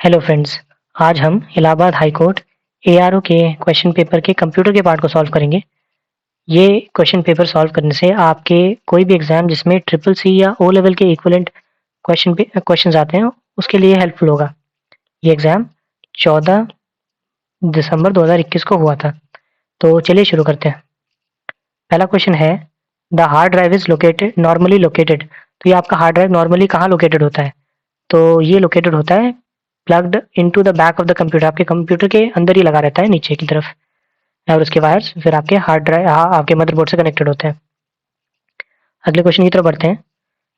Hello friends. आज हम Allahabad high court ARO के क्वेश्चन पेपर के कंप्यूटर के पार्ट को सॉल्व करेंगे। ये क्वेश्चन पेपर सॉल्व करने से आपके कोई भी एग्जाम जिसमें ट्रिपल सी या ओ लेवल के इक्विवेलेंट क्वेश्चंस आते हैं उसके लिए हेल्पफुल होगा। ये एग्जाम 14 दिसंबर 2021 को हुआ था। तो चलिए शुरू करते हैं। पहला क्वेश्चन है, the hard drive is located normally located. तो ये आपका हार्ड ड्राइव नॉर्मली कहाँ लोकेटेड होता है? तो ये लोकेटेड होता है plugged into the back of the computer. आपके कंप्यूटर के अंदर ही लगा रहता है, नीचे की तरफ। और उसके वायर्स फिर आपके हार्ड ड्राइव आपके मदरबोर्ड से कनेक्टेड होते हैं। अगले क्वेश्चन की तरफ बढ़ते हैं।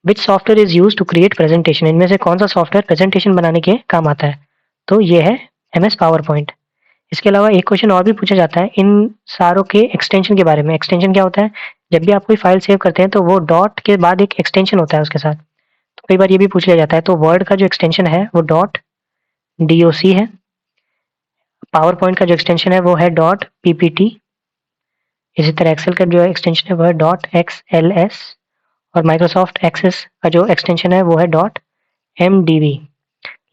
Which software is use to create presentation. इनमें से कौन सा सॉफ्टवेयर प्रेजेंटेशन बनाने के काम आता है? तो ये है एमएस पावर पॉइंट। इसके अलावा एक क्वेश्चन और भी पूछा जाता है इन सारों के एक्सटेंशन के बारे में। एक्सटेंशन क्या होता है? जब भी आप कोई फाइल सेव करते हैं तो वो डॉट के बाद एक एक्सटेंशन होता है उसके साथ। तो कई बार ये भी पूछ लिया जाता है। तो वर्ड का जो एक्सटेंशन है वो डॉट डीओसी है। पावर पॉइंट का जो एक्सटेंशन है वो है डॉट पीपीटी। इसी तरह एक्सेल का जो एक्सटेंशन है वो है डॉट एक्सएलएस। और माइक्रोसॉफ्ट एक्सेस का जो एक्सटेंशन है वो है डॉट एमडीवी।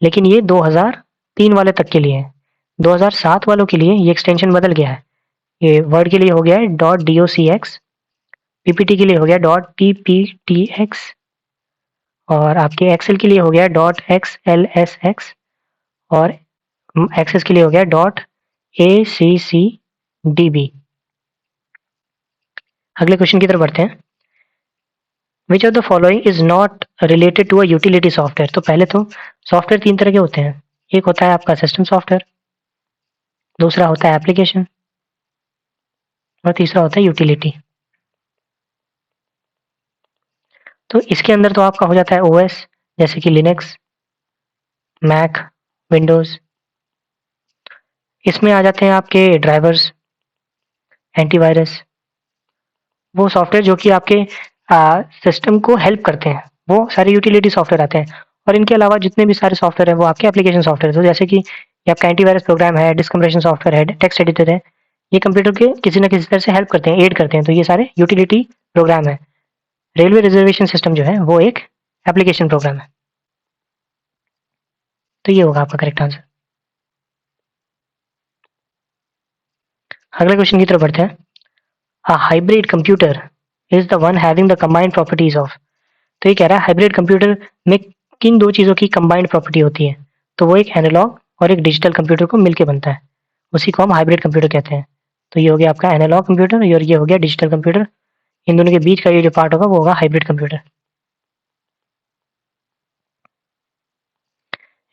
लेकिन ये 2003 वाले तक के लिए है। 2007 वालों के लिए ये एक्सटेंशन बदल गया है। ये वर्ड के लिए हो गया है डॉट डीओसीएक्स, पीपीटी के लिए हो गया डॉट पीपीटीएक्स, और आपके एक्सेल के लिए हो गया डॉट एक्सएलएसएक्स, और एक्सेस के लिए हो गया डॉट ACCDB। अगले क्वेश्चन की तरफ बढ़ते हैं। Which of the following is not related to a utility software. तो पहले तो सॉफ्टवेयर तीन तरह के होते हैं। एक होता है आपका सिस्टम सॉफ्टवेयर, दूसरा होता है एप्लीकेशन, और तीसरा होता है यूटिलिटी। तो इसके अंदर तो आपका हो जाता है ओएस, जैसे कि लिनक्स, मैक, विंडोज। इसमें आ जाते हैं आपके ड्राइवर्स, एंटीवायरस, वो सॉफ्टवेयर जो कि आपके सिस्टम को हेल्प करते हैं, वो सारे यूटिलिटी सॉफ्टवेयर आते हैं। और इनके अलावा जितने भी सारे सॉफ्टवेयर हैं वो आपके एप्लीकेशन सॉफ्टवेयर है। तो जैसे कि ये आपका एंटीवायरस प्रोग्राम है, डिस्क कंप्रेशन सॉफ्टवेयर है, टेक्स्ट एडिटर है, ये कंप्यूटर के किसी न किसी तरह से हेल्प करते हैं, एड करते हैं। तो ये सारे यूटिलिटी प्रोग्राम है। रेलवे रिजर्वेशन सिस्टम जो है वो एक एप्लीकेशन प्रोग्राम है। तो ये होगा आपका करेक्ट आंसर। अगले क्वेश्चन की तरफ बढ़ते हैं। A hybrid computer is the one having the combined properties of. तो ये कह रहा है हाइब्रिड कंप्यूटर में किन दो चीज़ों की कंबाइंड प्रॉपर्टी होती है? तो वो एक एनालॉग और एक डिजिटल कंप्यूटर को मिलके बनता है, उसी को हम हाइब्रिड कंप्यूटर कहते हैं। तो ये हो गया आपका एनालॉग कंप्यूटर और ये हो गया डिजिटल कंप्यूटर। इन दोनों के बीच का ये जो पार्ट होगा वो होगा हाइब्रिड कंप्यूटर।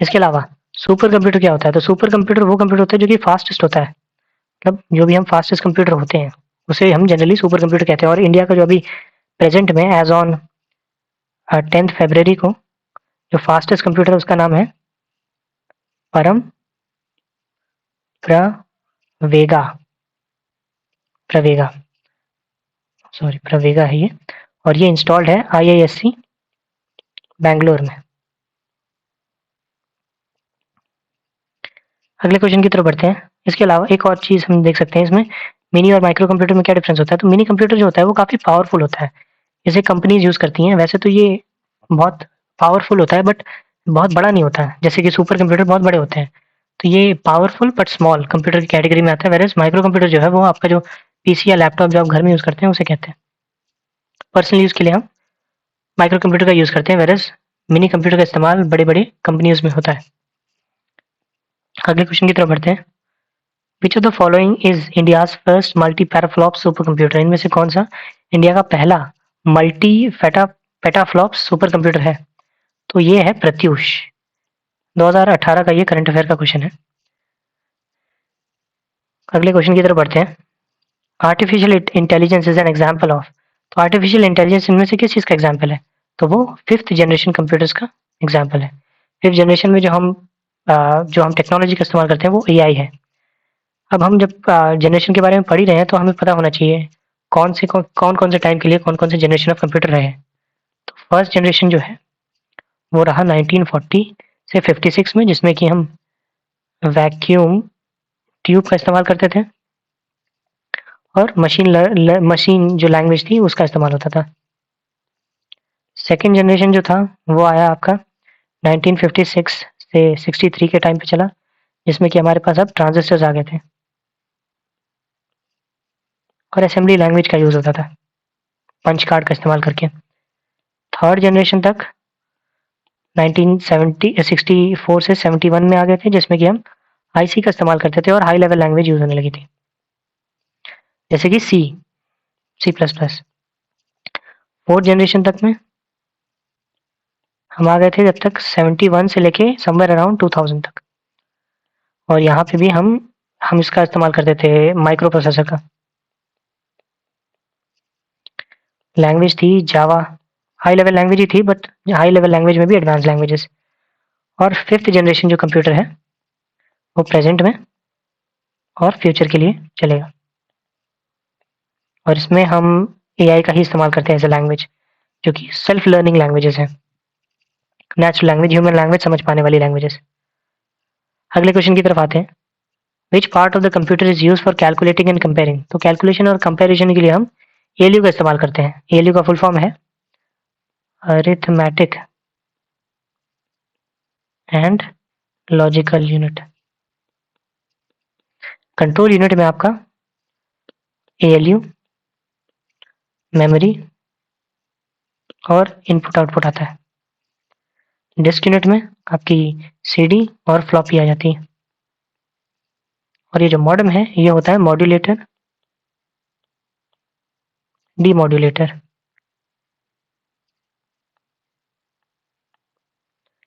इसके अलावा सुपर कंप्यूटर क्या होता है? तो सुपर कंप्यूटर वो कंप्यूटर होता है जो कि फास्टेस्ट होता है। मतलब जो भी हम फास्टेस्ट कंप्यूटर होते हैं उसे हम जनरली सुपर कंप्यूटर कहते हैं। और इंडिया का जो अभी प्रेजेंट में एज ऑन 10 फरवरी को जो फास्टेस्ट कंप्यूटर है उसका नाम है परम प्रवेगा। प्रवेगा, सॉरी, प्रवेगा है ये। और ये इंस्टॉल्ड है IISc बैंगलोर में। अगले क्वेश्चन की तरफ बढ़ते हैं। इसके अलावा एक और चीज़ हम देख सकते हैं इसमें, मिनी और माइक्रो कंप्यूटर में क्या डिफरेंस होता है? तो मिनी कंप्यूटर जो होता है वो काफ़ी पावरफुल होता है, इसे कंपनीज यूज़ करती हैं। वैसे तो ये बहुत पावरफुल होता है बट बहुत बड़ा नहीं होता है, जैसे कि सुपर कंप्यूटर बहुत बड़े होते हैं। तो ये पावरफुल बट स्मॉल कंप्यूटर की कैटेगरी में आता है। वेरएज़ माइक्रो कंप्यूटर जो है वो आपका जो पीसी या लैपटॉप जो आप घर में यूज़ करते हैं उसे कहते हैं। पर्सनल यूज़ के लिए हम माइक्रो कंप्यूटर का यूज़ करते हैं, वेरएज़ मिनी कंप्यूटर का इस्तेमाल बड़े-बड़े कंपनीज़ में होता है। अगले क्वेश्चन की तरफ बढ़ते हैं। Which of the following is India's first multi petaflop super computer. इनमें से कौन सा इंडिया का पहला मल्टी पेटाफ्लॉप सुपर कंप्यूटर है? तो ये है प्रत्यूष। 2018 का ये करंट अफेयर का क्वेश्चन है। अगले क्वेश्चन की तरफ बढ़ते हैं। Artificial intelligence is an example of. तो आर्टिफिशियल इंटेलिजेंस इनमें से किस चीज़ का एग्जाम्पल है? तो वो फिफ्थ जनरेशन कंप्यूटर्स का एग्जाम्पल है। फिफ्थ जनरेशन में जो हम टेक्नोलॉजी का इस्तेमाल करते हैं वो AI है। अब हम जब जनरेशन के बारे में पढ़ ही रहे हैं तो हमें पता होना चाहिए कौन कौन से टाइम के लिए कौन कौन से जनरेशन ऑफ कंप्यूटर रहे हैं। तो फर्स्ट जनरेशन जो है वो रहा 1940 से 56 में, जिसमें कि हम वैक्यूम ट्यूब का इस्तेमाल करते थे और मशीन जो लैंग्वेज थी उसका इस्तेमाल होता था। सेकेंड जनरेशन जो था वो आया आपका 1956 से 63 के टाइम पे चला, जिसमें कि हमारे पास अब ट्रांजिस्टर्स आ गए थे और असेंबली लैंग्वेज का यूज़ होता था पंच कार्ड का इस्तेमाल करके। थर्ड जनरेशन तक 1964 से 71 में आ गए थे, जिसमें कि हम आईसी का इस्तेमाल करते थे और हाई लेवल लैंग्वेज यूज़ होने लगी थी, जैसे कि C plus plus. Fourth generation तक में हम आ गए थे जब तक 71 से लेके समवेयर अराउंड 2000 तक, और यहाँ पे भी हम इसका इस्तेमाल करते थे माइक्रो प्रोसेसर का। लैंग्वेज थी जावा, हाई लेवल लैंग्वेज ही थी, बट हाई लेवल लैंग्वेज में भी एडवांस लैंग्वेजेस। और फिफ्थ जनरेशन जो कंप्यूटर है वो प्रेजेंट में और फ्यूचर के लिए चलेगा, और इसमें हम एआई का ही इस्तेमाल करते हैं एज ए लैंग्वेज, जो कि सेल्फ लर्निंग लैंग्वेजेस हैं, नेचुरल लैंग्वेज, ह्यूमन लैंग्वेज समझ पाने वाली लैंग्वेजेस। अगले क्वेश्चन की तरफ आते हैं। Which part of the computer is use for calculating and comparing? तो कैलकुलेशन और कंपेरिजन के लिए हम एएलयू का इस्तेमाल करते हैं। एएलयू का फुल फॉर्म है arithmetic and logical unit. Control unit में आपका एएलयू, मेमोरी और इनपुट आउटपुट आता है। डिस्क यूनिट में आपकी सीडी और फ्लॉपी आ जाती है, और ये जो मॉडेम है ये होता है मॉड्यूलेटर, डीमॉड्यूलेटर।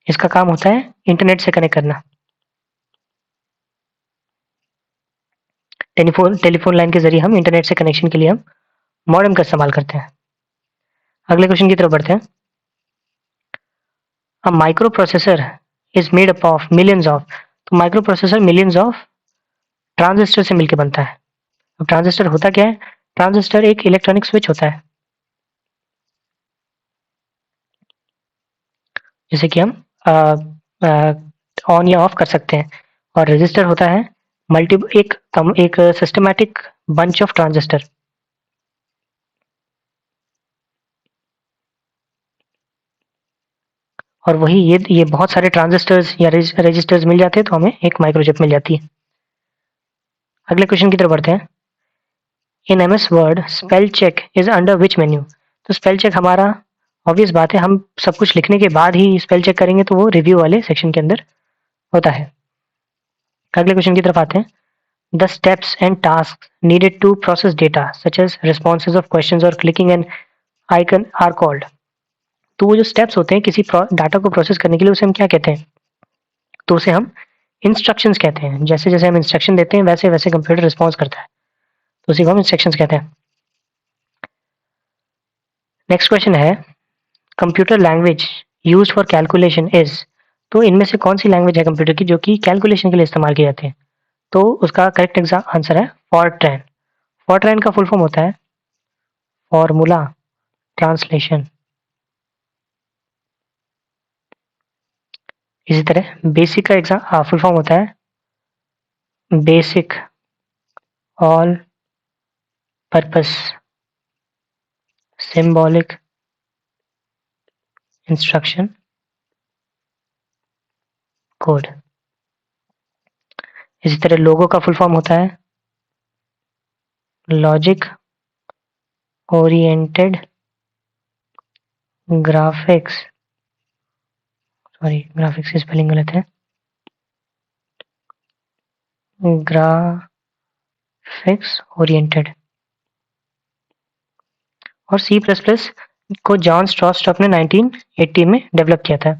इसका काम होता है इंटरनेट से कनेक्ट करना, टेलीफोन लाइन के जरिए हम इंटरनेट से कनेक्शन के लिए हम मॉडेम का इस्तेमाल करते हैं। अगले क्वेश्चन की तरफ बढ़ते हैं। A micro processor is made up of millions of. तो micro processor millions of transistor से मिलकर बनता है। अब ट्रांजिस्टर होता क्या है? ट्रांजिस्टर एक इलेक्ट्रॉनिक स्विच होता है, जिसे कि हम ऑन या ऑफ कर सकते हैं। और रजिस्टर होता है एक सिस्टमैटिक बंच ऑफ ट्रांजिस्टर। और वही ये बहुत सारे ट्रांजिस्टर्स या रजिस्टर्स मिल जाते हैं तो हमें एक माइक्रोचिप मिल जाती है। अगले क्वेश्चन की तरफ बढ़ते हैं। In MS Word spell check is under which menu? तो स्पेल चेक हमारा ऑब्वियस बात है, हम सब कुछ लिखने के बाद ही स्पेल चेक करेंगे, तो वो रिव्यू वाले सेक्शन के अंदर होता है। अगले क्वेश्चन की तरफ आते हैं। The steps and task needed to process data such as responses of questions और clicking an icon are called. तो वो जो स्टेप्स होते हैं किसी डाटा को प्रोसेस करने के लिए, उसे हम क्या कहते हैं? तो उसे हम इंस्ट्रक्शंस कहते हैं। जैसे जैसे हम इंस्ट्रक्शन देते हैं वैसे वैसे कंप्यूटर रिस्पॉन्स करता है, तो उसी को हम इंस्ट्रक्शंस कहते हैं। नेक्स्ट क्वेश्चन है computer language used for calculation is. तो इनमें से कौन सी लैंग्वेज है कंप्यूटर की जो कि कैलकुलेशन के लिए इस्तेमाल की जाती है? तो उसका करेक्ट आंसर है फॉरट्रैन। फॉरट्रैन का फुल फॉर्म होता है फॉर्मूला ट्रांसलेशन। इसी तरह बेसिक का एग्जाम फुल फॉर्म होता है basic all purpose symbolic instruction code. इसी तरह लोगो का फुल फॉर्म होता है logic oriented graphics. Sorry, graphics की स्पेलिंग गलत है, ग्राफिक्स ओरिएंटेड। और सी प्लस प्लस को जॉन स्ट्रॉस्टॉक ने 1980 में डेवलप किया था।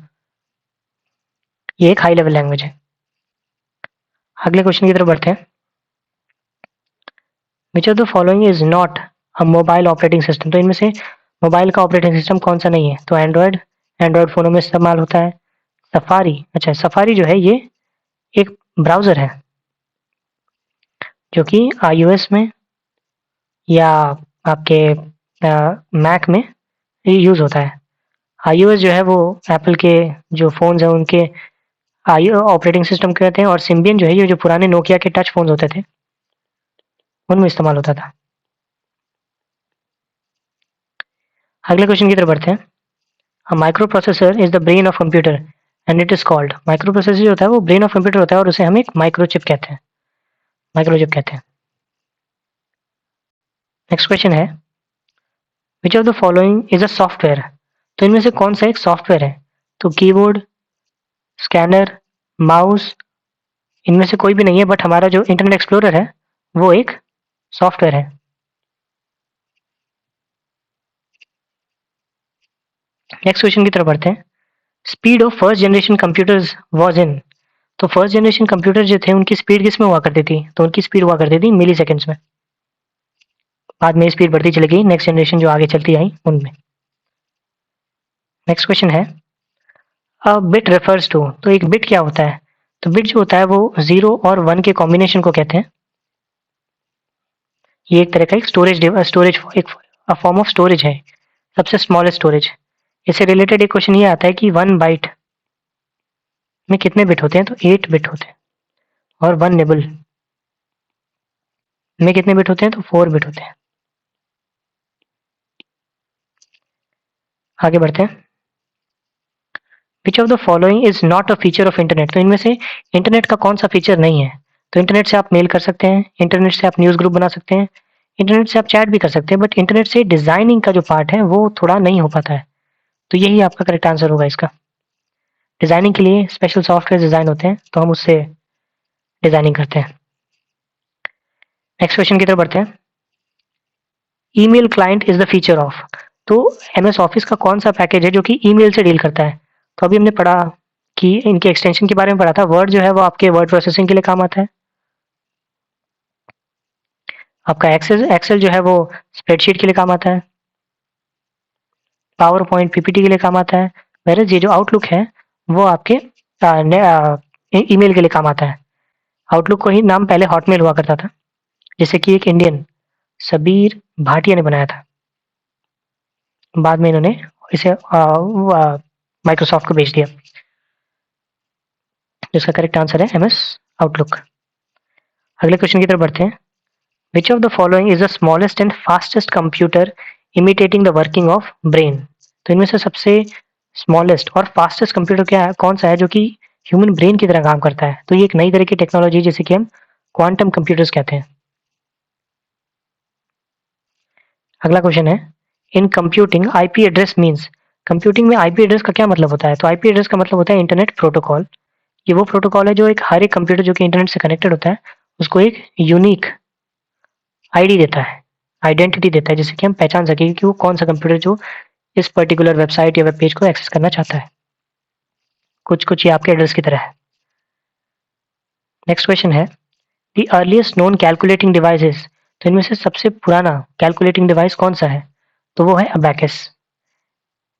ये एक हाई लेवल लैंग्वेज है। अगले क्वेश्चन की तरफ बढ़ते हैं। Which of the following is not a mobile operating system? तो इनमें से मोबाइल का ऑपरेटिंग सिस्टम कौन सा नहीं है? तो एंड्रॉयड फोनों में इस्तेमाल होता है। सफारी, अच्छा सफारी जो है ये एक ब्राउजर है जो कि iOS में या आपके मैक में यूज होता है। iOS जो है वो एप्पल के जो फोन्स हैं उनके आई ऑपरेटिंग सिस्टम कहते हैं, और सिम्बियन जो है ये जो पुराने नोकिया के टच फोन्स होते थे उनमें इस्तेमाल होता था। अगले क्वेश्चन की तरफ बढ़ते हैं। A micro processor is the brain of computer and it is called micro processor जो होता है वो ब्रेन ऑफ कंप्यूटर होता है और उसे हम एक माइक्रोचिप कहते हैं, माइक्रोचिप कहते हैं। नेक्स्ट क्वेश्चन है विच of the following is a software, तो इनमें से कौन सा एक सॉफ्टवेयर है? तो कीबोर्ड, स्कैनर, माउस, इनमें से कोई भी नहीं है, बट हमारा जो इंटरनेट एक्सप्लोरर है वो एक सॉफ्टवेयर है। नेक्स्ट क्वेश्चन की तरफ बढ़ते हैं। Speed of first generation computers was in, तो फर्स्ट जनरेशन कंप्यूटर जो थे उनकी स्पीड किस में हुआ करती थी? तो उनकी स्पीड हुआ करती थी मिली सेकेंड्स में। बाद में स्पीड बढ़ती चली गई नेक्स्ट जनरेशन जो आगे चलती आई उनमें। नेक्स्ट क्वेश्चन है अ बिट रेफर्स टू, तो एक बिट क्या होता है? तो बिट जो होता है वो 0 और 1 के कॉम्बिनेशन को कहते हैं। ये एक तरह का एक स्टोरेज एक फॉर्म ऑफ स्टोरेज है, सबसे स्मॉलेस्ट स्टोरेज। इससे रिलेटेड एक क्वेश्चन ये आता है कि 1 बाइट में कितने बिट होते हैं? तो 8 बिट होते हैं। और 1 निबल में कितने बिट होते हैं? तो 4 बिट होते हैं। आगे बढ़ते हैं। Which of the following is not a feature of internet, तो इनमें से इंटरनेट का कौन सा फीचर नहीं है? तो इंटरनेट से आप मेल कर सकते हैं, इंटरनेट से आप न्यूज़ ग्रुप बना सकते हैं, इंटरनेट से आप चैट भी कर सकते हैं, बट इंटरनेट से डिजाइनिंग का जो पार्ट है वो थोड़ा नहीं हो पाता है। तो यही आपका करेक्ट आंसर होगा इसका। डिजाइनिंग के लिए स्पेशल सॉफ्टवेयर डिजाइन होते हैं तो हम उससे डिजाइनिंग करते हैं। नेक्स्ट क्वेश्चन की तरफ बढ़ते हैं। Email client is the feature of, तो एमएस ऑफिस का कौन सा पैकेज है जो कि ईमेल से डील करता है? तो अभी हमने पढ़ा कि इनके एक्सटेंशन के बारे में पढ़ा था। वर्ड जो है वो आपके वर्ड प्रोसेसिंग के लिए काम आता है। आपका एक्सेल एक्सेल जो है वो स्प्रेडशीट के लिए काम आता है। पावर पॉइंट पीपीटी के लिए काम आता है। वेरएज़ ये जो आउटलुक है वो आपके ईमेल के लिए काम आता है। आउटलुक को ही नाम पहले हॉटमेल हुआ करता था, जिसे कि एक इंडियन सबीर भाटिया ने बनाया था। बाद में इन्होंने इसे माइक्रोसॉफ्ट को बेच दिया, जिसका करेक्ट आंसर है एमएस आउटलुक। अगले क्वेश्चन की तरफ बढ़ते हैं। Which of the following is the smallest and fastest computer imitating the working of brain, तो इनमें से सबसे स्मॉलेस्ट और फास्टेस्ट कंप्यूटर क्या है, कौन सा है जो कि ह्यूमन ब्रेन की तरह काम करता है? तो ये एक नई तरह की टेक्नोलॉजी जिसे कि हम क्वांटम कंप्यूटर्स कहते हैं। अगला क्वेश्चन है in computing IP address means, computing में आईपी एड्रेस का क्या मतलब होता है? तो आईपी एड्रेस का मतलब होता है इंटरनेट प्रोटोकॉल। ये वो प्रोटोकॉल है जो एक हर एक कंप्यूटर जो कि इंटरनेट से कनेक्टेड होता है उसको एक यूनिक आईडी देता है, आइडेंटिटी देता है, जिससे कि हम पहचान सकें कि वो कौन सा कंप्यूटर जो इस पर्टिकुलर वेबसाइट या वेब पेज को एक्सेस करना चाहता है। कुछ कुछ ये आपके एड्रेस की तरह है। नेक्स्ट क्वेश्चन है the earliest known calculating devices, तो इनमें से सबसे पुराना कैलकुलेटिंग डिवाइस कौन सा है? तो वो है अबैकस।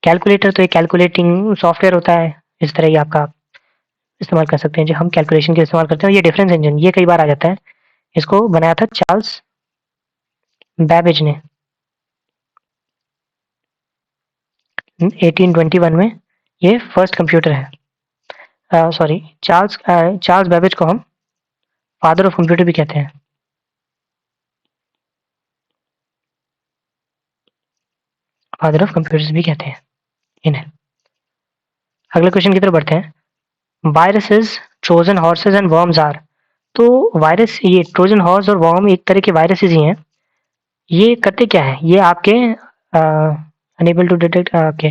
कैलकुलेटर तो एक कैलकुलेटिंग सॉफ्टवेयर होता है, इस तरह ही आपका इस्तेमाल कर सकते हैं जो हम कैलकुलेशन के इस्तेमाल करते हैं। ये डिफरेंस इंजन ये कई बार आ जाता है, इसको बनाया था चार्ल्स बैबेज ने 1821 में। ये फर्स्ट कंप्यूटर है। सॉरी, चार्ल्स बैबेज को हम फादर ऑफ कंप्यूटर भी कहते हैं। फादर ऑफ कंप्यूटर्स भी कहते हैं इन्हें। अगले क्वेश्चन की तरफ बढ़ते हैं। Viruses, Trojan horses and worms are, तो वायरस, ये ट्रोजन हॉर्स और वर्म एक तरह के वायरसेस ही हैं। ये करते क्या है? ये आपके अनेबल टू डिटेक्ट ओके,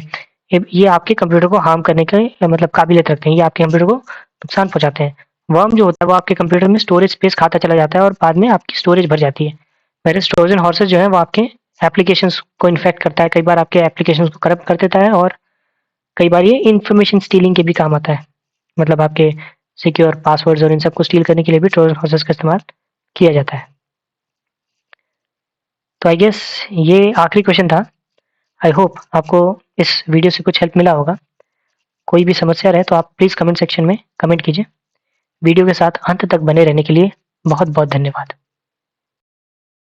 ये आपके कंप्यूटर को हार्म करने के मतलब काबिलियत रखते हैं, ये आपके कंप्यूटर को नुकसान पहुंचाते हैं। वर्म जो होता है वो आपके कंप्यूटर में स्टोरेज स्पेस खाता चला जाता है और बाद में आपकी स्टोरेज भर जाती है। वेरएज़ ट्रोजन हॉर्सेस जो है वो आपके एप्लीकेशंस को इन्फेक्ट करता है, कई बार आपके एप्लीकेशंस को करप्ट कर देता है और कई बार ये इन्फॉर्मेशन स्टीलिंग के भी काम आता है। मतलब आपके सिक्योर पासवर्ड्स और इन सबको स्टील करने के लिए भी ट्रोजन हॉर्सेस का इस्तेमाल किया जाता है। तो आई गेस ये आखिरी क्वेश्चन था। आई होप आपको इस वीडियो से कुछ हेल्प मिला होगा। कोई भी समस्या रहे तो आप प्लीज़ कमेंट सेक्शन में कमेंट कीजिए। वीडियो के साथ अंत तक बने रहने के लिए बहुत बहुत धन्यवाद।